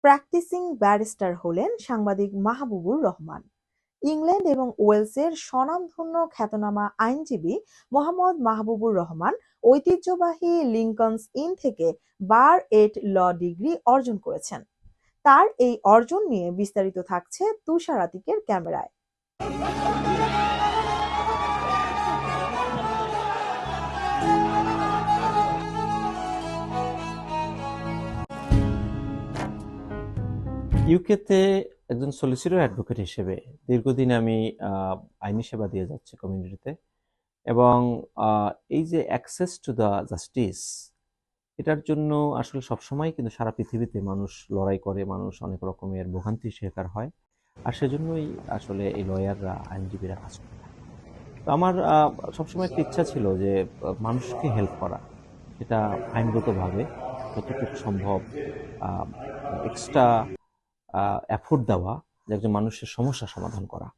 Practising barrister হলেন সাংবাদিক Mahbubur Rahman. England এবং ওয়েলসের স্বনামধন্য খ্যাতনামা আইনজীবী মোহাম্মদ মাহবুবুর রহমান ঐতিহ্যবাহী লিংকনস ইন থেকে বার এড ল ডিগ্রি অর্জন করেছেন। তার এই অর্জন নিয়ে বিস্তারিত থাকছে তুষার আতিকের ক্যামেরায়। ইউকেতে একজন সলিসিটর অ্যাডভোকেট হিসেবে দীর্ঘদিন আমি আইনি সেবা দিয়ে যাচ্ছি কমিউনিটিতে, এবং এই যে অ্যাক্সেস টু দ্য জাস্টিস, এটার জন্য আসলে সবসময় কিন্তু সারা পৃথিবীতে মানুষ লড়াই করে, মানুষ অনেক রকমের ভোগান্তির শিকার হয়, আর সেজন্যই আসলে এই লয়াররা, আইনজীবীরা কাজ করে থাকে। তো আমার সবসময় একটা ইচ্ছা ছিল যে মানুষকে হেল্প করা, সেটা আইনগতভাবে যতটুকু সম্ভব এক্সট্রা এফোর্ট দেওয়া, যে একজন মানুষের সমস্যা সমাধান করা।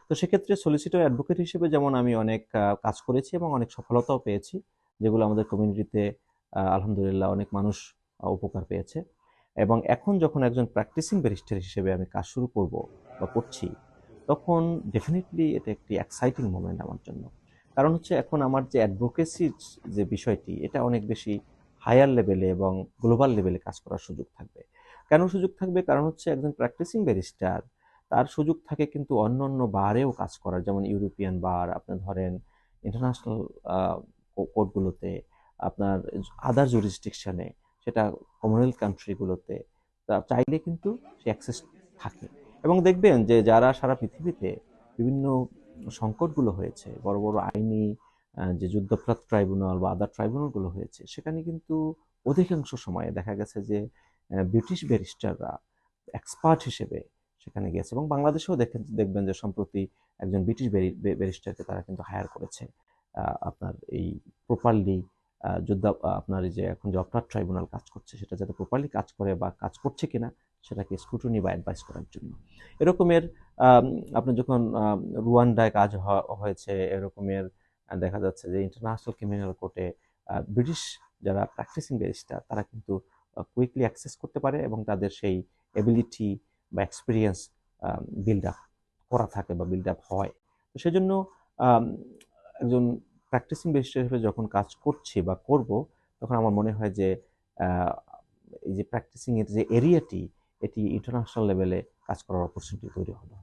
তো সেক্ষেত্রে সলিসিটর অ্যাডভোকেট হিসেবে যেমন আমি অনেক কাজ করেছি এবং অনেক সফলতাও পেয়েছি, যেগুলো আমাদের কমিউনিটিতে আলহামদুলিল্লাহ অনেক মানুষ উপকার পেয়েছে। এবং এখন যখন একজন প্র্যাকটিসিং ব্যারিস্টার হিসেবে আমি কাজ শুরু করব বা করছি, তখন ডেফিনেটলি এটা একটি এক্সাইটিং মোমেন্ট আমার জন্য। কারণ হচ্ছে এখন আমার যে অ্যাডভোকেসির যে বিষয়টি, এটা অনেক বেশি হায়ার লেভেলে এবং গ্লোবাল লেভেলে কাজ করার সুযোগ থাকবে। কেন সুযোগ থাকবে? কারণ হচ্ছে একজন প্র্যাকটিসিং ব্যারিস্টার, তার সুযোগ থাকে কিন্তু অন্য অন্য বারেও কাজ করার, যেমন ইউরোপিয়ান বার, আপনার ধরেন ইন্টারন্যাশনাল কোর্টগুলোতে, আপনার আদার জুরিসডিকশনে, সেটা কমনওয়েলথ কান্ট্রিগুলোতে, তা চাইলে কিন্তু সে অ্যাক্সেস থাকে। এবং দেখবেন যে যারা সারা পৃথিবীতে বিভিন্ন সংকটগুলো হয়েছে, বড় বড় আইনি যে যুদ্ধপ্রাত ট্রাইব্যুনাল বা আদার ট্রাইব্যুনালগুলো হয়েছে, সেখানে কিন্তু অধিকাংশ সময়ে দেখা গেছে যে ব্রিটিশ ব্যারিস্টাররা এক্সপার্ট হিসেবে সেখানে গেছে। এবং বাংলাদেশেও দেখবেন যে সম্প্রতি একজন ব্রিটিশ ব্যারিস্টারকে তারা কিন্তু হায়ার করেছে আপনার এই প্রপারলি যুদ্ধ, আপনার এই যে এখন যে অপরাধ ট্রাইব্যুনাল কাজ করছে, সেটা যাতে প্রপারলি কাজ করে বা কাজ করছে কিনা সেটাকে স্ক্রুটনি বা অ্যাডভাইস করার জন্য। এরকমের আপনার যখন রুয়ান্ডায় কাজ হয়েছে, এরকমের দেখা যাচ্ছে যে ইন্টারন্যাশনাল ক্রিমিনাল কোর্টে ব্রিটিশ যারা প্র্যাকটিসিং ব্যারিস্টার, তারা কিন্তু কুইকলি অ্যাক্সেস করতে পারে এবং তাদের সেই এবিলিটি বা এক্সপিরিয়েন্স বিল্ড আপ করা থাকে বা বিল্ড আপ হয়। তো সেজন্য একজন প্র্যাকটিসিং ব্যারিস্টার হিসেবে যখন কাজ করছি বা করব, তখন আমার মনে হয় যে এই যে প্র্যাকটিসিং এর যে এরিয়াটি, এটি ইন্টারন্যাশনাল লেভেলে কাজ করার অপরচুনিটি তৈরি হলো।